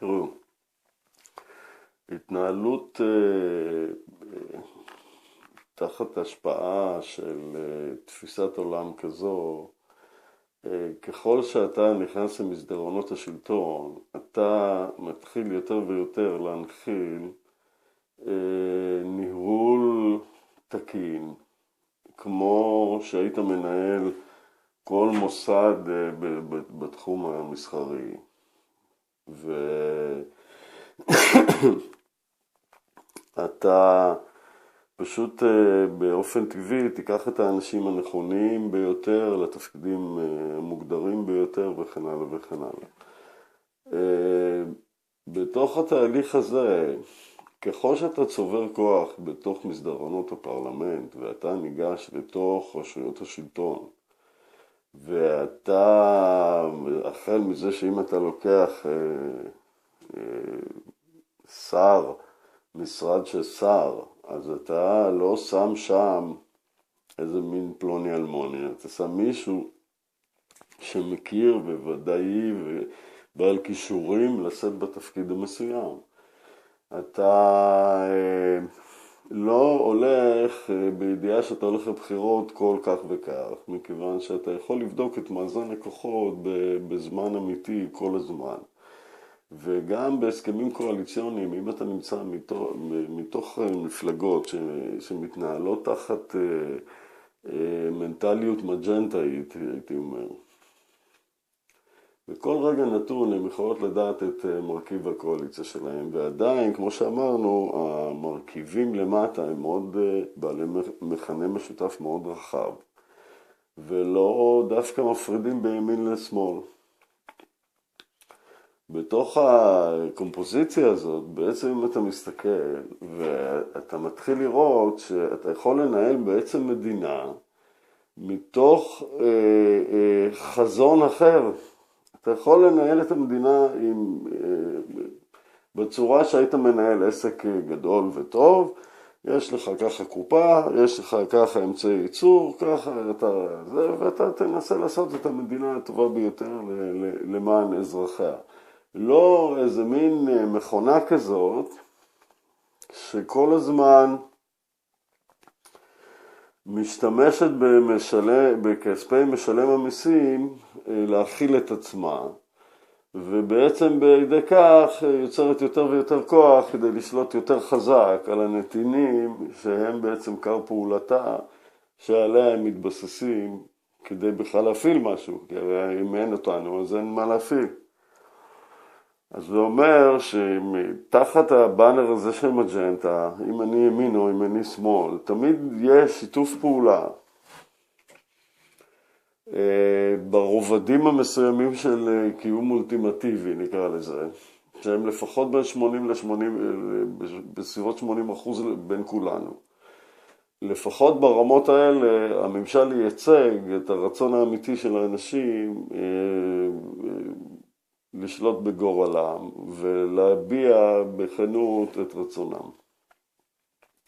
תראו, התנהלות תחת השפעה של תפיסת עולם כזו, ככל שאתה נכנס למסדרונות השלטון, אתה מתחיל יותר ויותר להנחיל ניהול תקין, כמו שהיית מנהל כל מוסד בתחום המסחרי. ואתה פשוט באופן טבעי תיקח את האנשים הנכונים ביותר לתפקידים המוגדרים ביותר וכן הלאה וכן הלאה. בתוך התהליך הזה, ככל שאתה צובר כוח בתוך מסדרונות הפרלמנט ואתה ניגש לתוך רשויות השלטון, ואתה, החל מזה שאם אתה לוקח שר, משרד של שר, אז אתה לא שם שם איזה מין פלוני אלמוני, אתה שם מישהו שמכיר וודאי ובעל כישורים לשאת בתפקיד המסוים. אתה לא הולך בידיעה שאתה הולך לבחירות כל כך וכך, מכיוון שאתה יכול לבדוק את מאזן הכוחות בזמן אמיתי כל הזמן. וגם בהסכמים קואליציוניים, אם אתה נמצא מתוך מפלגות שמתנהלות תחת מנטליות מג'נטאית, הייתי אומר, בכל רגע נתון הם יכולות לדעת את מרכיב הקואליציה שלהם, ועדיין, כמו שאמרנו, המרכיבים למטה הם מאוד בעלי מכנה משותף מאוד רחב, ולא דווקא מפרידים בימין לשמאל. בתוך הקומפוזיציה הזאת, בעצם אם אתה מסתכל ואתה מתחיל לראות שאתה יכול לנהל בעצם מדינה מתוך חזון אחר. אתה יכול לנהל את המדינה בצורה שהיית מנהל עסק גדול וטוב, יש לך ככה קופה, יש לך ככה אמצעי ייצור, ככה ואתה תנסה לעשות את המדינה הטובה ביותר למען אזרחיה. לא איזה מין מכונה כזאת שכל הזמן משתמשת בכספי משלם המיסים להכיל את עצמה, ובעצם בידי כך יוצרת יותר ויותר כוח כדי לשלוט יותר חזק על הנתינים שהם בעצם קר פעולתה שעליה הם מתבססים כדי בכלל להפעיל משהו, כי אם אין אותנו אז אין מה להפעיל. אז זה אומר שתחת הבאנר הזה של מג'נטה, אם אני ימין או אם אני שמאל, תמיד יש שיתוף פעולה ברובדים המסוימים של קיום אולטימטיבי, נקרא לזה, שהם לפחות בין 80 ל-80, בסביבות 80% בין כולנו. לפחות ברמות האלה הממשל ייצג את הרצון האמיתי של האנשים לשלוט בגורלם ולהביע בכנות את רצונם.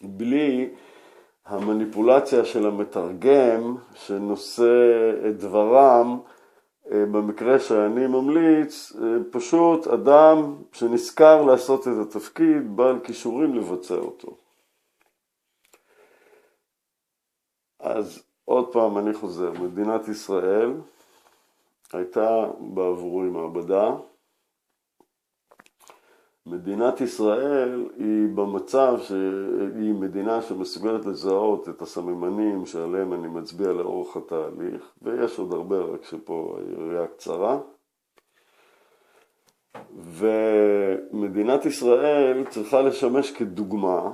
בלי המניפולציה של המתרגם שנושא את דברם, במקרה שאני ממליץ, פשוט אדם שנזכר לעשות את התפקיד, בעל כישורים לבצע אותו. אז עוד פעם אני חוזר, מדינת ישראל הייתה בעבורי מעבדה. מדינת ישראל היא במצב שהיא מדינה שמסוגלת לזהות את הסממנים שעליהם אני מצביע לאורך התהליך, ויש עוד הרבה, רק שפה היריעה קצרה. ומדינת ישראל צריכה לשמש כדוגמה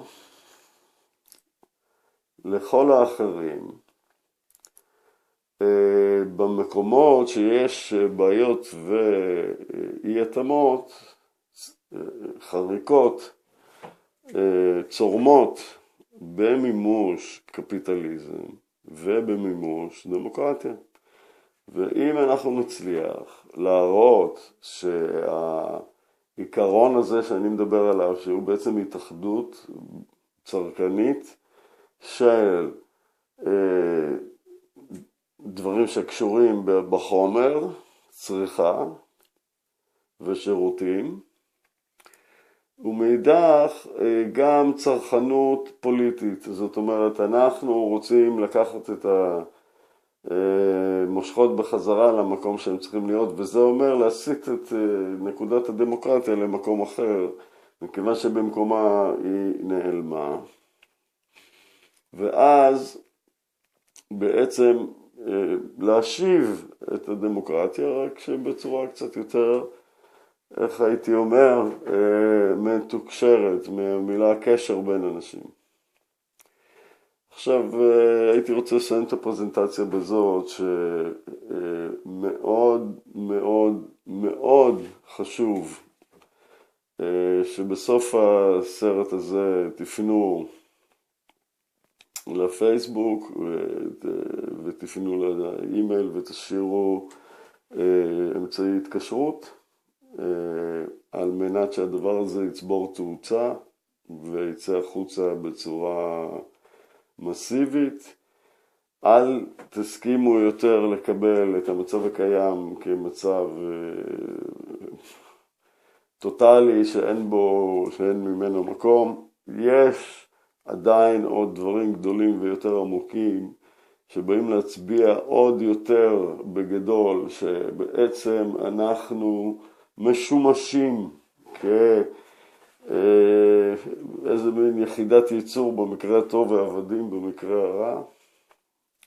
לכל האחרים, במקומות שיש בעיות ואי התאמות, חריקות, צורמות במימוש קפיטליזם ובמימוש דמוקרטיה. ואם אנחנו נצליח להראות שהעיקרון הזה שאני מדבר עליו, שהוא בעצם התאחדות צרכנית של דברים שקשורים בחומר, צריכה ושירותים, ומאידך גם צרכנות פוליטית. זאת אומרת, אנחנו רוצים לקחת את המושכות בחזרה למקום שהם צריכים להיות, וזה אומר להסיט את נקודת הדמוקרטיה למקום אחר, מכיוון שבמקומה היא נעלמה. ואז בעצם להשיב את הדמוקרטיה, רק שבצורה קצת יותר, איך הייתי אומר, מתוקשרת, מהמילה קשר בין אנשים. עכשיו הייתי רוצה לסיים את הפרזנטציה בזאת, שמאוד מאוד מאוד חשוב שבסוף הסרט הזה תפנו לפייסבוק ותפנו לאימייל ותשאירו אמצעי התקשרות על מנת שהדבר הזה יצבור תאוצה ויצא החוצה בצורה מסיבית. אל תסכימו יותר לקבל את המצב הקיים כמצב טוטלי שאין ממנו מקום. יש עדיין עוד דברים גדולים ויותר עמוקים שבאים להצביע עוד יותר בגדול, שבעצם אנחנו משומשים כאיזה מין יחידת ייצור במקרה הטוב ועבדים במקרה הרע,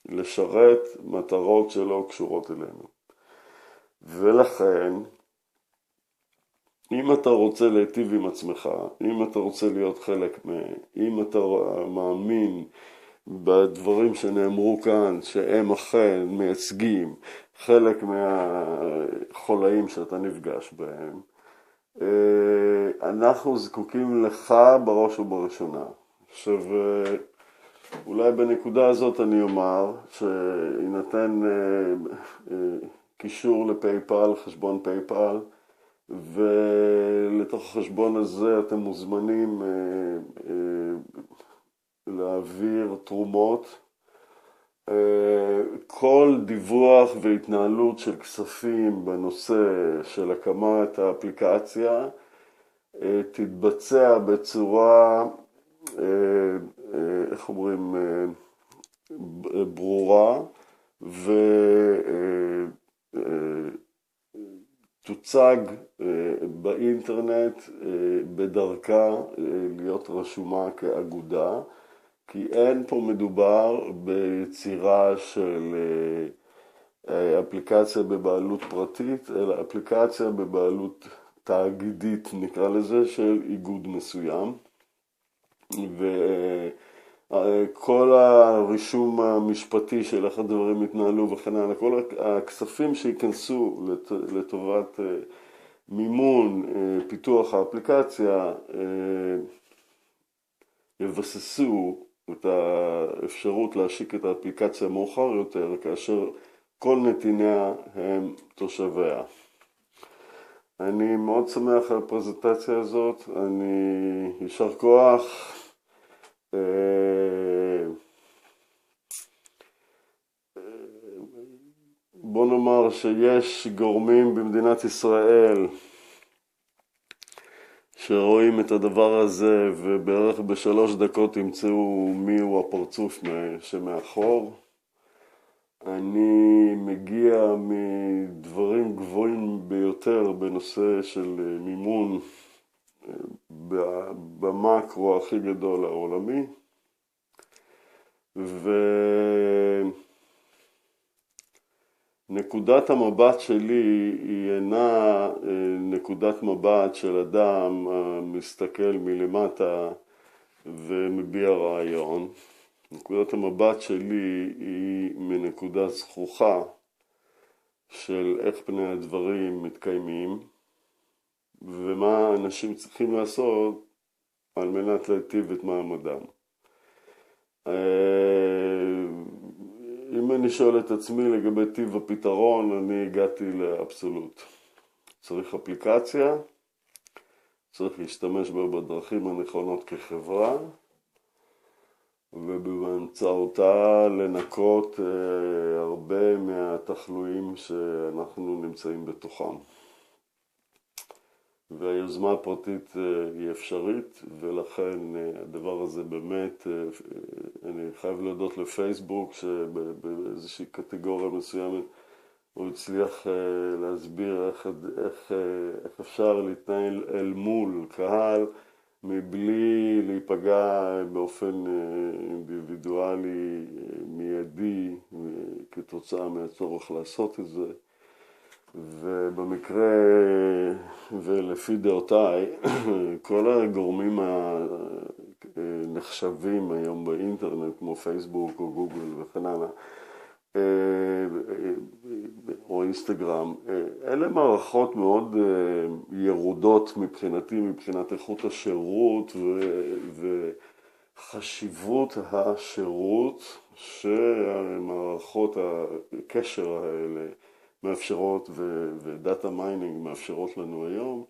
לשרת מטרות שלא קשורות אלינו. ולכן, אם אתה רוצה להיטיב עם עצמך, אם אתה רוצה להיות חלק אם אתה מאמין בדברים שנאמרו כאן, שהם אכן מייצגים חלק מהחולאים שאתה נפגש בהם, אנחנו זקוקים לך בראש ובראשונה. עכשיו, אולי בנקודה הזאת אני אומר שיינתן קישור לפייפל, חשבון פייפל, ולתוך החשבון הזה אתם מוזמנים להעביר תרומות. כל דיווח והתנהלות של כספים בנושא של הקמת האפליקציה תתבצע בצורה, איך אומרים, ברורה, תוצג באינטרנט בדרכה להיות רשומה כאגודה, כי אין פה מדובר ביצירה של אפליקציה בבעלות פרטית, אלא אפליקציה בבעלות תאגידית, נקרא לזה, של איגוד מסוים. וכל הרישום המשפטי של איך הדברים התנהלו וכן הלאה, כל הכספים שיכנסו לטובת מימון פיתוח האפליקציה יבססו את האפשרות להשיק את האפליקציה מאוחר יותר, כאשר כל נתיניה הם תושביה. אני מאוד שמח על הפרזנטציה הזאת, אני יישר כוח. בוא נאמר שיש גורמים במדינת ישראל שרואים את הדבר הזה ובערך ב3 דקות ימצאו מי הוא הפרצוף שמאחור. אני מגיע מדברים גבוהים ביותר בנושא של מימון במקרו הכי גדול העולמי, ונקודת המבט שלי היא אינה נקודת מבט של אדם מסתכל מלמטה ומביע רעיון. נקודת המבט שלי היא מנקודה זכוכה של איך פני הדברים מתקיימים ומה אנשים צריכים לעשות על מנת להיטיב את מעמדם. אם אני שואל את עצמי לגבי טיב הפתרון, אני הגעתי לאבסולוט. צריך אפליקציה, צריך להשתמש בה בדרכים הנכונות כחברה, ובאמצעותה לנקות הרבה מהתחלואים שאנחנו נמצאים בתוכם. והיוזמה הפרטית היא אפשרית, ולכן הדבר הזה באמת, אני חייב להודות לפייסבוק, שבאיזושהי קטגוריה מסוימת הוא הצליח להסביר איך אפשר להתנהל אל מול קהל, מבלי להיפגע באופן אינדיבידואלי מיידי כתוצאה מהצורך לעשות את זה. ובמקרה ולפי דעותיי, כל הגורמים הנחשבים היום באינטרנט כמו פייסבוק או גוגל וכן הלאה, או אינסטגרם, אלה מערכות מאוד ירודות מבחינתי, מבחינת איכות השירות וחשיבות השירות שמערכות הקשר האלה מאפשרות ודאטה מיינינג מאפשרות לנו היום.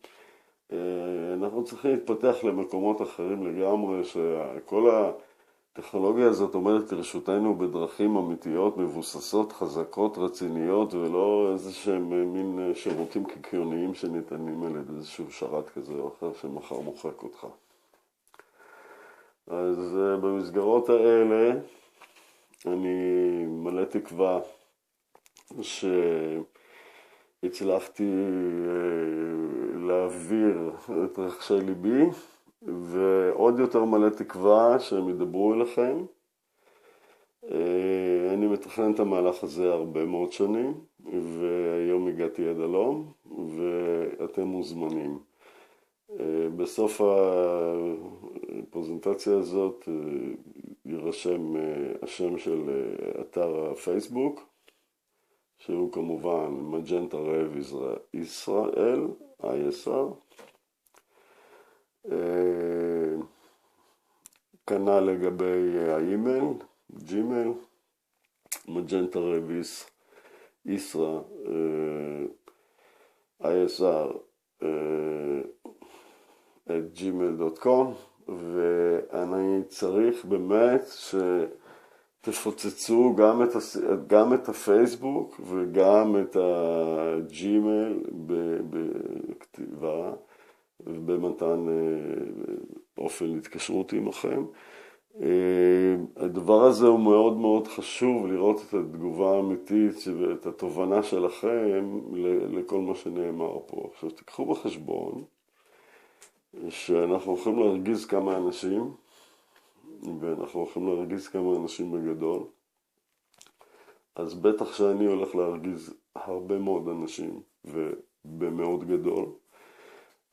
אנחנו צריכים להתפתח למקומות אחרים לגמרי, שכל הטכנולוגיה הזאת עומדת לרשותנו בדרכים אמיתיות, מבוססות, חזקות, רציניות, ולא איזה שהם מין שירותים קיקיוניים שניתנים על איזשהו שרת כזה או אחר שמחר מוחק אותך. אז במסגרות האלה אני מלא תקווה שהצלחתי להעביר את רחשי ליבי, ועוד יותר מלא תקווה שהם ידברו אליכם. אני מתכנן את המהלך הזה הרבה מאוד שנים, והיום הגעתי עד הלום, ואתם מוזמנים. בסוף הפרזנטציה הזאת יירשם השם של אתר הפייסבוק, שהוא כמובן מג'נטה רב ישראל, ISR. כנ"ל לגבי האימייל, ג'ימייל, מג'נטה רב ישראל, ISR, @gmail.com, ואני צריך באמת תפוצצו גם את הפייסבוק וגם את הג'ימייל בכתיבה ובמתן אופן התקשרות עמכם. הדבר הזה הוא מאוד מאוד חשוב, לראות את התגובה האמיתית ואת התובנה שלכם לכל מה שנאמר פה. עכשיו תיקחו בחשבון שאנחנו הולכים להרגיז כמה אנשים, ואנחנו הולכים להרגיז כמה אנשים בגדול, אז בטח שאני הולך להרגיז הרבה מאוד אנשים ובמאוד גדול.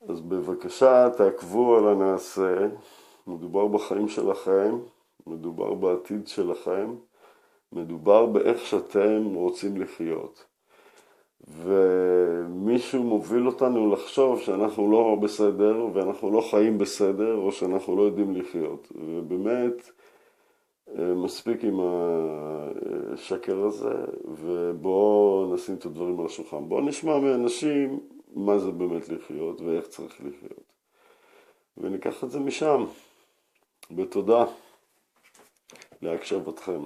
אז בבקשה תעקבו על הנעשה, מדובר בחיים שלכם, מדובר בעתיד שלכם, מדובר באיך שאתם רוצים לחיות. ומישהו מוביל אותנו לחשוב שאנחנו לא בסדר ואנחנו לא חיים בסדר או שאנחנו לא יודעים לחיות. ובאמת מספיק עם השקר הזה, ובואו נשים את הדברים על השולחן. בואו נשמע מאנשים מה זה באמת לחיות ואיך צריך לחיות. וניקח את זה משם. בתודה להקשבתכם.